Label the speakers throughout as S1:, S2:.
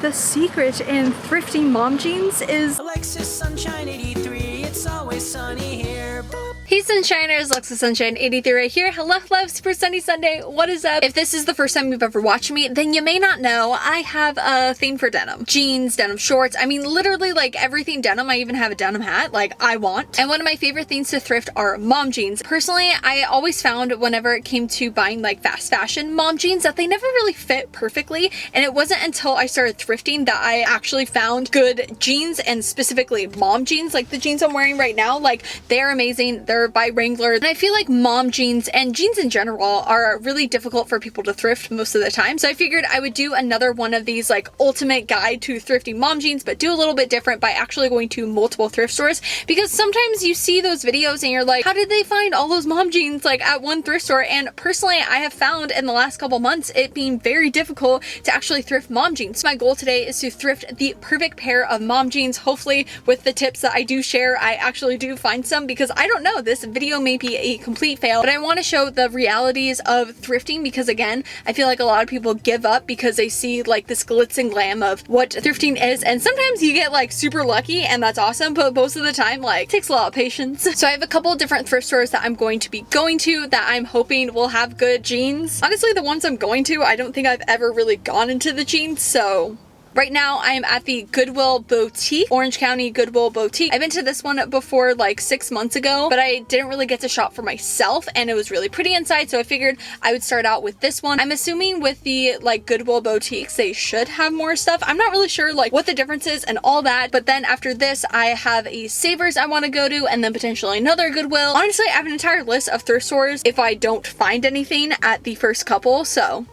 S1: The secret in thrifting mom jeans is
S2: alexasunshine 83, it's always sunny here.
S1: Hey Sunshiners, alexasunshine 83 right here. Hello, super sunny Sunday. What is up? If this is the first time you've ever watched me, then you may not know I have a thing for denim. Jeans, denim shorts, I mean literally like everything denim. I even have a denim hat, like I want. And one of my favorite things to thrift are mom jeans. Personally, I always found whenever it came to buying like fast fashion mom jeans that they never really fit perfectly. And it wasn't until I started thrifting that I actually found good jeans, and specifically mom jeans, like the jeans I'm wearing right now. Like they're amazing. They're by Wrangler, and I feel like mom jeans and jeans in general are really difficult for people to thrift most of the time. So I figured I would do another one of these like ultimate guide to thrifting mom jeans, but do a little bit different by actually going to multiple thrift stores, because sometimes you see those videos and you're like, how did they find all those mom jeans like at one thrift store? And personally, I have found in the last couple months it being very difficult to actually thrift mom jeans. So my goal today is to thrift the perfect pair of mom jeans. Hopefully with the tips that I do share, I actually do find some, because I don't know, this video may be a complete fail, but I want to show the realities of thrifting, because again, I feel like a lot of people give up because they see like this glitz and glam of what thrifting is, and sometimes you get like super lucky and that's awesome, but most of the time like it takes a lot of patience. So I have a couple different thrift stores that I'm going to be going to that I'm hoping will have good jeans. Honestly, the ones I'm going to, I don't think I've ever really gone into the jeans, so right now I am at the Goodwill Boutique, Orange County Goodwill Boutique. I've been to this one before like 6 months ago, but I didn't really get to shop for myself, and it was really pretty inside, so I figured I would start out with this one. I'm assuming with the like Goodwill boutiques they should have more stuff. I'm not really sure like what the difference is and all that, but then after this I have a Savers I want to go to, and then potentially another Goodwill. Honestly, I have an entire list of thrift stores if I don't find anything at the first couple, so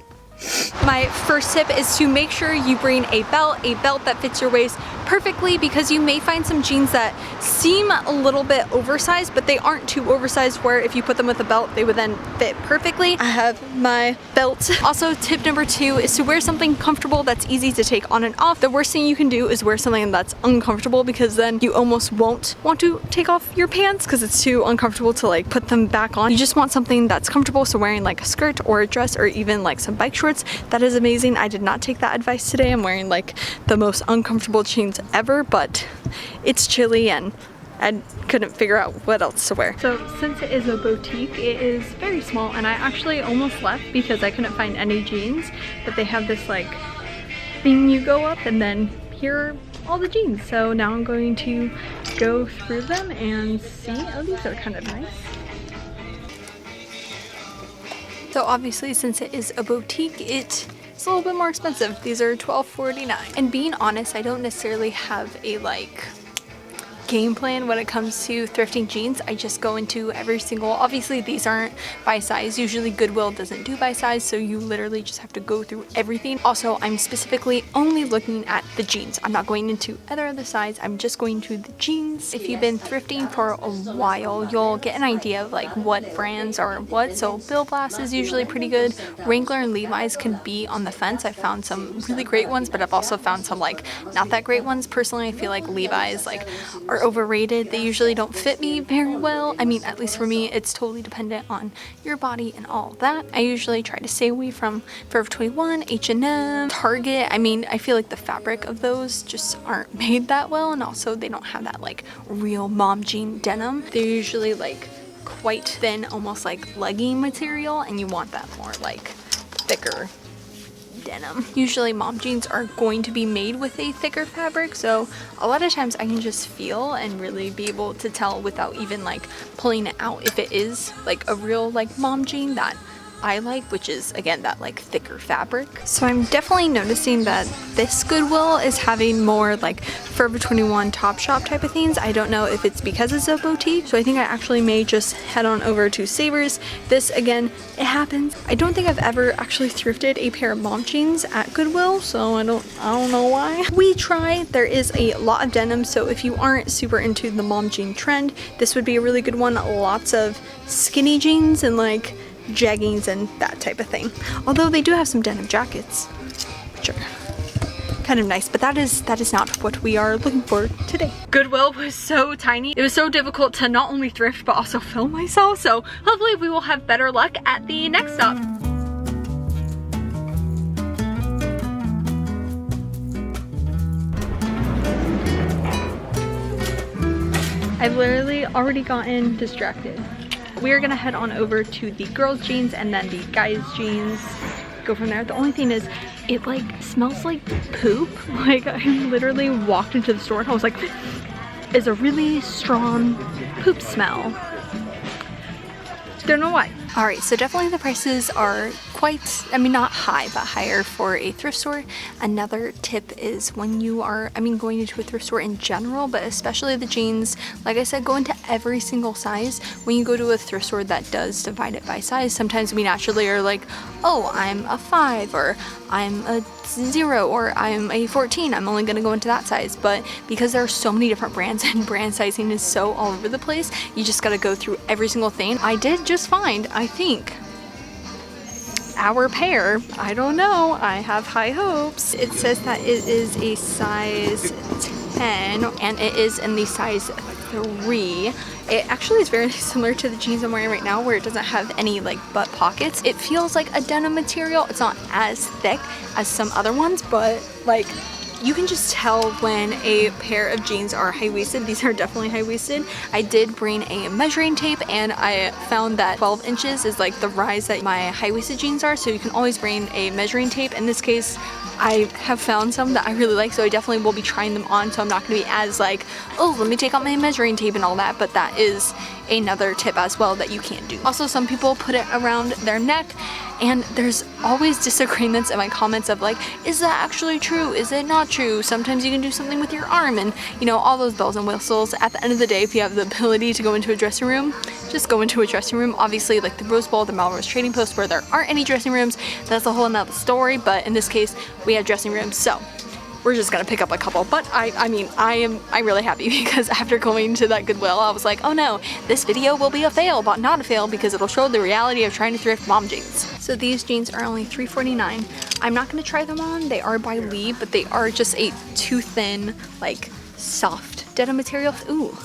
S1: my first tip is to make sure you bring a belt that fits your waist perfectly, because you may find some jeans that seem a little bit oversized, but they aren't too oversized where if you put them with a belt they would then fit perfectly. I have my belt. Also, tip number 2 is to wear something comfortable that's easy to take on and off. The worst thing you can do is wear something that's uncomfortable, because then you almost won't want to take off your pants because it's too uncomfortable to like put them back on. You just want something that's comfortable, so wearing like a skirt or a dress or even like some bike shorts, that is amazing. I did not take that advice today. I'm wearing like the most uncomfortable jeans ever, but it's chilly and I couldn't figure out what else to wear. So since it is a boutique, it is very small, and I actually almost left because I couldn't find any jeans, but they have this like thing you go up and then here are all the jeans. So now I'm going to go through them and see. Oh, these are kind of nice. So obviously, since it is a boutique, it's a little bit more expensive. These are $12.49. And being honest, I don't necessarily have a like game plan when it comes to thrifting jeans. I just go into every single, obviously these aren't by size. Usually Goodwill doesn't do by size, so you literally just have to go through everything. Also, I'm specifically only looking at the jeans. I'm not going into other size. I'm just going to the jeans. If you've been thrifting for a while, you'll get an idea of like what brands are what. So Bill Blass is usually pretty good. Wrangler and Levi's can be on the fence. I've found some really great ones, but I've also found some like not that great ones. Personally, I feel like Levi's like are overrated. They usually don't fit me very well. I mean, at least for me, it's totally dependent on your body and all that. I usually try to stay away from Forever 21, H&M, Target. I mean, I feel like the fabric of those just aren't made that well, and also they don't have that like real mom jean denim. They're usually like quite thin, almost like legging material, and you want that more like thicker denim. Usually mom jeans are going to be made with a thicker fabric, so a lot of times I can just feel and really be able to tell without even like pulling it out if it is like a real like mom jean that I like, which is again that like thicker fabric. So I'm definitely noticing that this Goodwill is having more like Forever 21 Topshop type of things. I don't know if it's because it's a boutique, so I think I actually may just head on over to Savers. This again, it happens. I don't think I've ever actually thrifted a pair of mom jeans at Goodwill, so I don't know why. We try. There is a lot of denim, so if you aren't super into the mom jean trend, this would be a really good one. Lots of skinny jeans and like jeggings and that type of thing. Although they do have some denim jackets, which are kind of nice, but that is not what we are looking for today. Goodwill was so tiny. It was so difficult to not only thrift but also film myself, so hopefully we will have better luck at the next stop. I've literally already gotten distracted. We're gonna head on over to the girls jeans and then the guys jeans. Go from there. The only thing is, it like smells like poop. Like I literally walked into the store and I was like, it's a really strong poop smell. Don't know why. Alright, so definitely the prices are quite, I mean not high, but higher for a thrift store. Another tip is when you are, going into a thrift store in general, but especially the jeans, like I said, go into every single size. When you go to a thrift store that does divide it by size, sometimes we naturally are like, oh, I'm a 5, or I'm a 0, or I'm a 14, I'm only gonna go into that size. But because there are so many different brands and brand sizing is so all over the place, you just gotta go through every single thing. I did just find, I think, our pair. I don't know, I have high hopes. It says that it is a size 10 and it is in the size 3. It actually is very similar to the jeans I'm wearing right now, where it doesn't have any like butt pockets. It feels like a denim material. It's not as thick as some other ones, but like you can just tell when a pair of jeans are high-waisted. These are definitely high-waisted. I did bring a measuring tape and I found that 12 inches is like the rise that my high-waisted jeans are, so you can always bring a measuring tape. In this case, I have found some that I really like, so I definitely will be trying them on, so I'm not going to be as like, oh, let me take out my measuring tape and all that, but that is another tip as well that you can do. Also, some people put it around their neck, and there's always disagreements in my comments of like, is that actually true? Is it not true? Sometimes you can do something with your arm and, you know, all those bells and whistles. At the end of the day, if you have the ability to go into a dressing room, just go into a dressing room. Obviously, like the Rose Bowl, the Melrose Trading Post, where there aren't any dressing rooms, that's a whole nother story, but in this case, we have dressing rooms, so we're just gonna pick up a couple. But I'm really happy because after going to that Goodwill, I was like, oh no, this video will be a fail, but not a fail because it'll show the reality of trying to thrift mom jeans. So these jeans are only $3.49. I'm not gonna try them on. They are by Lee, but they are just a too thin, like soft denim material. Ooh.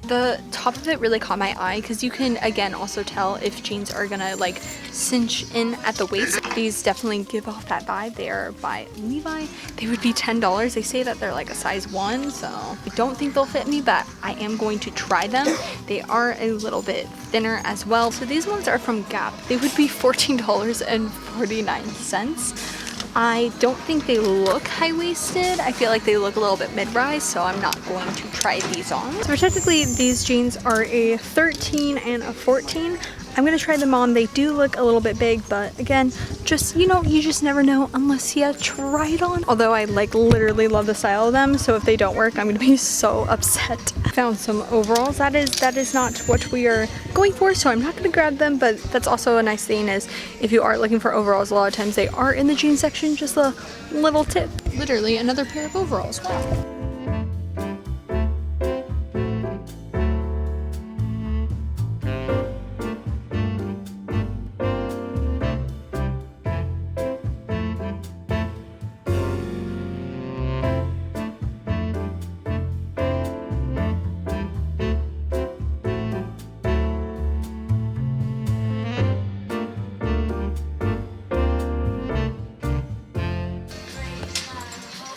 S1: The top of it really caught my eye because you can again also tell if jeans are gonna like cinch in at the waist. These definitely give off that vibe. They are by Levi. They would be $10. They say that they're like a size 1, so I don't think they'll fit me, but I am going to try them. They are a little bit thinner as well. So these ones are from Gap. They would be $14.49. I don't think they look high-waisted. I feel like they look a little bit mid-rise, so I'm not going to try these on. So technically these jeans are a 13 and a 14. I'm gonna try them on. They do look a little bit big, but again, just, you know, you just never know unless you try it on. Although I like literally love the style of them, so if they don't work, I'm gonna be so upset. I found some overalls. That is not what we are going for, so I'm not gonna grab them, but that's also a nice thing is if you are looking for overalls, a lot of times they are in the jeans section. Just a little tip. Literally another pair of overalls. Wow.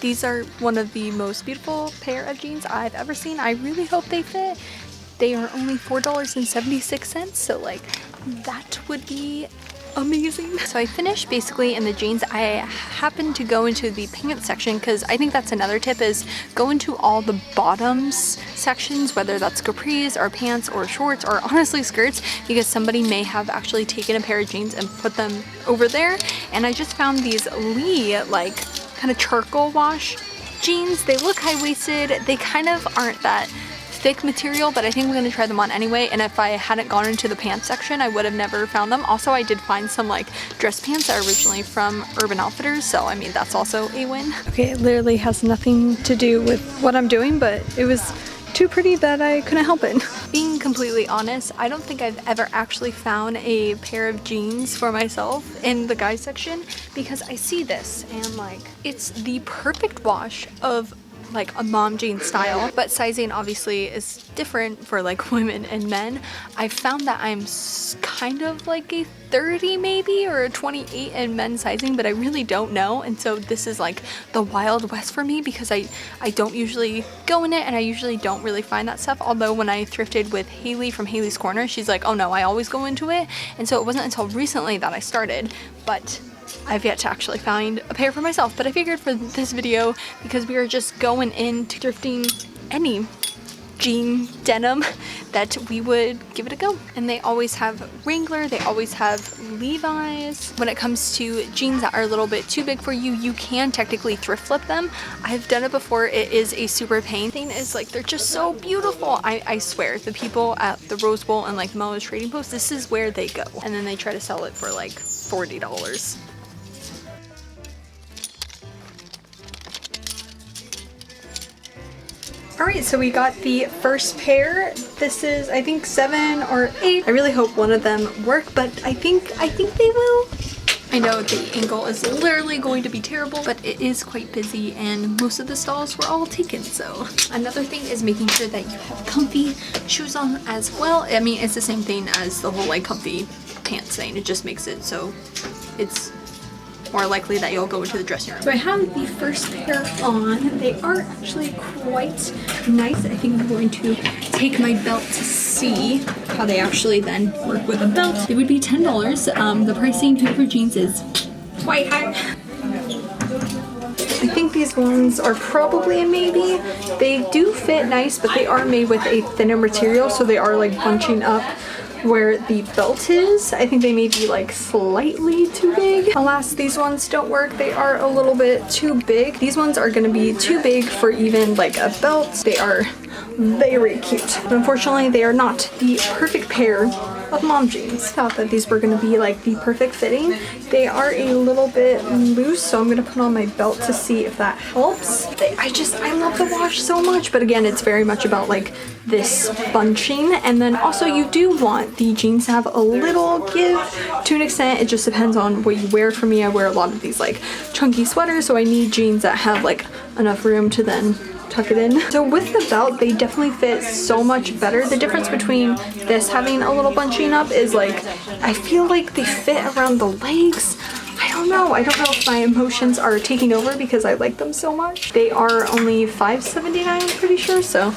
S1: These are one of the most beautiful pair of jeans I've ever seen. I really hope they fit. They are only $4.76, so like that would be amazing. So I finished basically in the jeans. I happened to go into the pants section because I think that's another tip is go into all the bottoms sections, whether that's capris or pants or shorts or honestly skirts, because somebody may have actually taken a pair of jeans and put them over there. And I just found these Lee like kind of charcoal wash jeans. They look high-waisted. They kind of aren't that thick material, but I think I'm going to try them on anyway. And if I hadn't gone into the pants section, I would have never found them. Also, I did find some like dress pants that are originally from Urban Outfitters, so I mean that's also a win. Okay, it literally has nothing to do with what I'm doing, but it was too pretty that I couldn't help it. Being completely honest, I don't think I've ever actually found a pair of jeans for myself in the guys section because I see this and like it's the perfect wash of like a mom jean style, but sizing obviously is different for like women and men. I found that I'm kind of like a 30 maybe or a 28 in men's sizing, but I really don't know. And so this is like the Wild West for me because I don't usually go in it and I usually don't really find that stuff. Although when I thrifted with Haley from Haley's Corner, she's like, oh no, I always go into it. And so it wasn't until recently that I started, but I've yet to actually find a pair for myself. But I figured for this video, because we are just going into thrifting any jean denim, that we would give it a go. And they always have Wrangler, they always have Levi's. When it comes to jeans that are a little bit too big for you, you can technically thrift flip them. I've done it before. It is a super pain. Thing is, like, they're just so beautiful. I swear, the people at the Rose Bowl and like Melrose Trading Post, this is where they go. And then they try to sell it for like $40. Alright, so we got the first pair. This is, I think, 7 or 8. I really hope one of them work, but I think they will. I know the angle is literally going to be terrible, but it is quite busy and most of the stalls were all taken. So another thing is making sure that you have comfy shoes on as well. I mean, it's the same thing as the whole like comfy pants thing. It just makes it so it's more likely that you'll go into the dressing room. So I have the first pair on. They are actually quite nice. I think I'm going to take my belt to see how they actually then work with a belt. It would be $10. The pricing here for jeans is quite high. I think these ones are probably a maybe. They do fit nice, but they are made with a thinner material, so they are like bunching up where the belt is. I think they may be like slightly too big. Alas, these ones don't work. They are a little bit too big. These ones are gonna be too big for even like a belt. They are very cute. But unfortunately, they are not the perfect pair of mom jeans. Thought that these were gonna be like the perfect fitting. They are a little bit loose, so I'm gonna put on my belt to see if that helps. I love the wash so much, but again, it's very much about like this bunching. And then also you do want the jeans to have a little give to an extent. It just depends on what you wear. For me, I wear a lot of these like chunky sweaters, so I need jeans that have like enough room to then tuck it in. So with the belt, they definitely fit so much better. The difference between this having a little bunching up is like, I feel like they fit around the legs. I don't know if my emotions are taking over because I like them so much. They are only $5.79, I'm pretty sure, so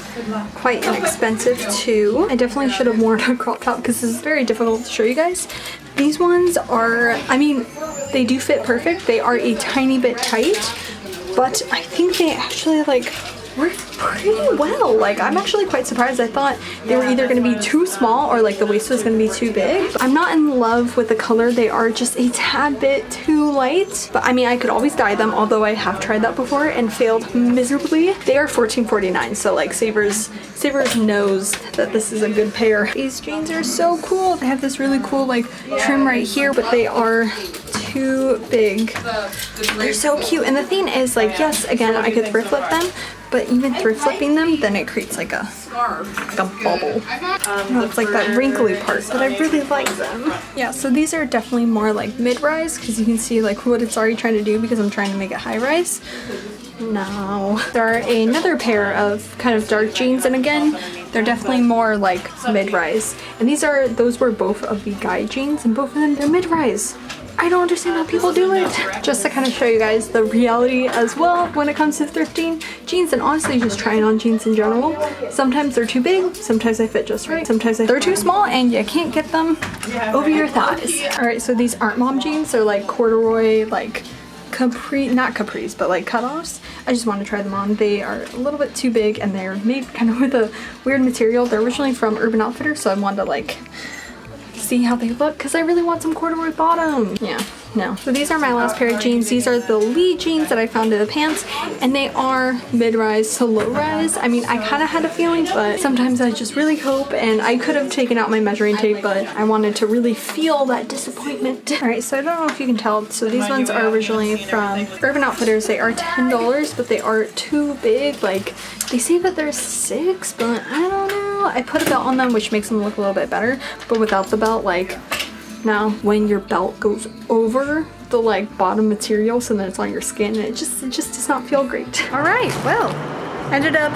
S1: quite inexpensive too. I definitely should have worn a crop top because this is very difficult to show you guys. These ones are, I mean, they do fit perfect. They are a tiny bit tight, but I think they actually like work pretty well. Like, I'm actually quite surprised. I thought they were either going to be too small or like the waist was going to be too big. But I'm not in love with the color. They are just a tad bit too light. But I mean, I could always dye them, although I have tried that before and failed miserably. They are $14.49, so like Savers knows that this is a good pair. These jeans are so cool. They have this really cool like trim right here, but they are too big. They're so cute. And the thing is, like, yes, again, I could thrift flip them, but even thrift flipping them, then it creates like a bubble. It's like that wrinkly part, but I really like them. Yeah, so these are definitely more like mid-rise because you can see like what it's already trying to do because I'm trying to make it high-rise. No. There are another pair of kind of dark jeans, and again, they're definitely more like mid-rise. And those were both of the guy jeans, and both of them, they're mid-rise. I don't understand how people do it. Just to kind of show you guys the reality as well when it comes to thrifting jeans, and honestly just trying on jeans in general. Sometimes they're too big, sometimes they fit just right, sometimes they're too small and you can't get them over your thighs. Alright, so these aren't mom jeans. They're like corduroy, like not capris, but like cutoffs. I just want to try them on. They are a little bit too big and they're made kind of with a weird material. They're originally from Urban Outfitters, so I wanted to like see how they look because I really want some corduroy bottom. Yeah, no. So these are my last pair of jeans. These are the Lee jeans that I found in the pants, and they are mid-rise to low-rise. I mean, I kind of had a feeling, but sometimes I just really hope, and I could have taken out my measuring tape, but I wanted to really feel that disappointment. Alright, so I don't know if you can tell. So these ones are originally from Urban Outfitters. They are $10, but they are too big. Like, they say that they're $6, but I don't know. I put a belt on them, which makes them look a little bit better, but without the belt, like, now when your belt goes over the like bottom material, so then it's on your skin, and it just does not feel great. All right, well, Ended up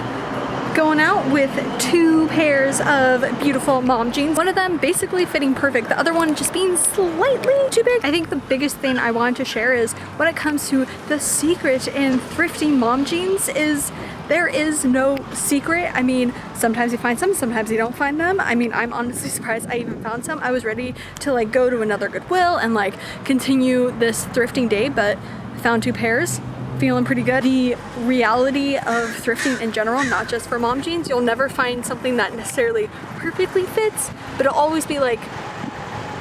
S1: going out with 2 pairs of beautiful mom jeans. One of them basically fitting perfect, the other one just being slightly too big. I think the biggest thing I wanted to share is when it comes to the secret in thrifting mom jeans is there is no secret. I mean, sometimes you find some, sometimes you don't find them. I mean, I'm honestly surprised I even found some. I was ready to like go to another Goodwill and like continue this thrifting day, but I found 2 pairs. Feeling pretty good. The reality of thrifting in general, not just for mom jeans, you'll never find something that necessarily perfectly fits, but it'll always be like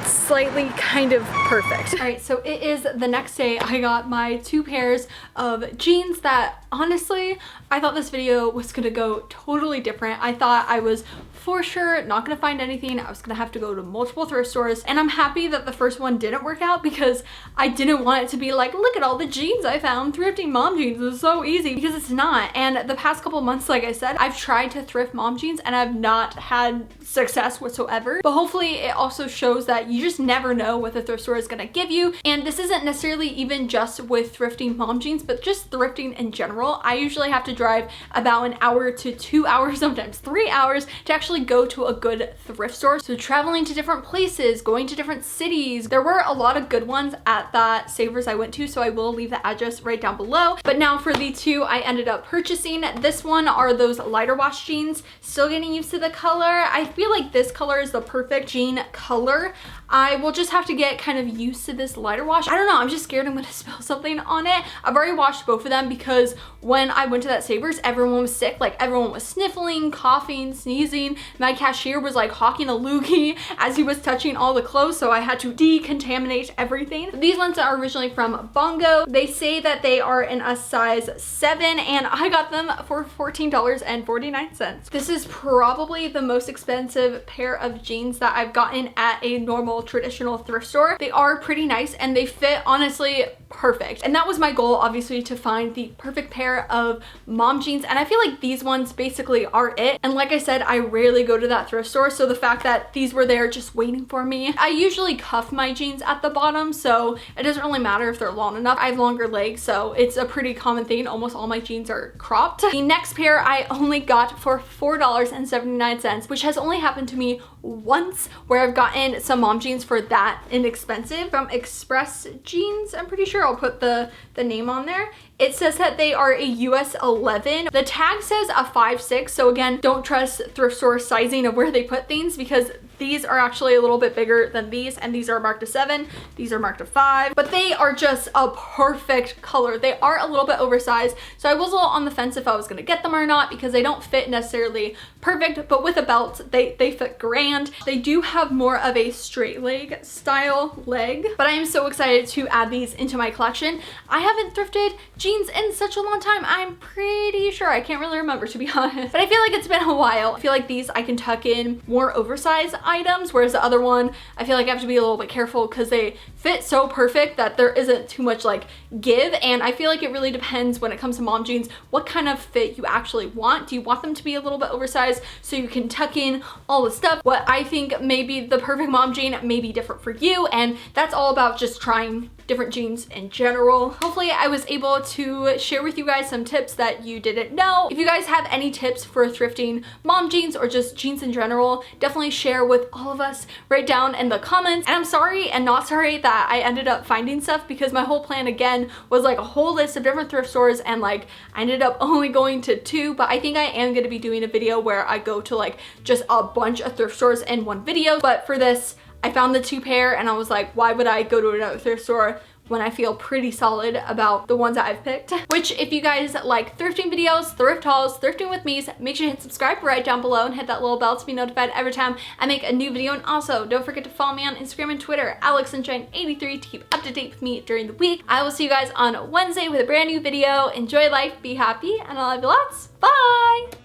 S1: slightly kind of perfect. All right, so it is the next day. I got my 2 pairs of jeans that honestly, I thought this video was gonna go totally different. I thought I was for sure not gonna find anything. I was gonna have to go to multiple thrift stores, and I'm happy that the first one didn't work out because I didn't want it to be like, look at all the jeans I found. Thrifting mom jeans is so easy, because it's not. And the past couple months, like I said, I've tried to thrift mom jeans and I've not had success whatsoever. But hopefully it also shows that you just never know what the thrift store is gonna give you. And this isn't necessarily even just with thrifting mom jeans, but just thrifting in general. I usually have to drive about an hour to 2 hours, sometimes 3 hours, to actually go to a good thrift store. So traveling to different places, going to different cities. There were a lot of good ones at that Savers I went to, so I will leave the address right down below. But now for the 2 I ended up purchasing. This one are those lighter wash jeans. Still getting used to the color. I feel like this color is the perfect jean color. I will just have to get kind of used to this lighter wash. I don't know, I'm just scared I'm gonna spill something on it. I've already washed both of them because when I went to that Savers, everyone was sick. Like everyone was sniffling, coughing, sneezing. My cashier was like hawking a loogie as he was touching all the clothes, so I had to decontaminate everything. These ones are originally from Bongo. They say that they are in a size 7, and I got them for $14.49. This is probably the most expensive pair of jeans that I've gotten at a normal traditional thrift store. They are pretty nice and they fit honestly perfect. And that was my goal, obviously, to find the perfect pair of mom jeans. And I feel like these ones basically are it. And like I said, I rarely go to that thrift store. So the fact that these were there just waiting for me, I usually cuff my jeans at the bottom. So it doesn't really matter if they're long enough. I have longer legs, so it's a pretty common thing. Almost all my jeans are cropped. The next pair I only got for $4.79, which has only happened to me once, where I've gotten some mom jeans for that inexpensive from Express Jeans. I'm pretty sure I'll put the name on there. It says that they are a US 11. The tag says a 5'6", so again, don't trust thrift store sizing of where they put things, because these are actually a little bit bigger than these, and these are marked a 7, these are marked a 5, but they are just a perfect color. They are a little bit oversized, so I was a little on the fence if I was gonna get them or not, because they don't fit necessarily perfect, but with a belt, they fit grand. They do have more of a straight leg style leg, but I am so excited to add these into my collection. I haven't thrifted jeans in such a long time. I'm pretty sure, I can't really remember, to be honest, but I feel like it's been a while. I feel like these I can tuck in more oversized items, whereas the other one, I feel like I have to be a little bit careful because they fit so perfect that there isn't too much like give. And I feel like it really depends when it comes to mom jeans, what kind of fit you actually want. Do you want them to be a little bit oversized so you can tuck in all the stuff? What I think maybe the perfect mom jean may be different for you, and that's all about just trying different jeans in general. Hopefully I was able to share with you guys some tips that you didn't know. If you guys have any tips for thrifting mom jeans or just jeans in general, definitely share with all of us right down in the comments. And I'm sorry and not sorry that I ended up finding stuff, because my whole plan again was like a whole list of different thrift stores, and like I ended up only going to 2, but I think I am going to be doing a video where I go to like just a bunch of thrift stores in one video. But for this, I found the 2 pair and I was like, why would I go to another thrift store when I feel pretty solid about the ones that I've picked? Which, if you guys like thrifting videos, thrift hauls, thrifting with me, make sure to hit subscribe right down below and hit that little bell to be notified every time I make a new video. And also, don't forget to follow me on Instagram and Twitter, alexasunshine83, to keep up to date with me during the week. I will see you guys on Wednesday with a brand new video. Enjoy life, be happy, and I love you lots. Bye!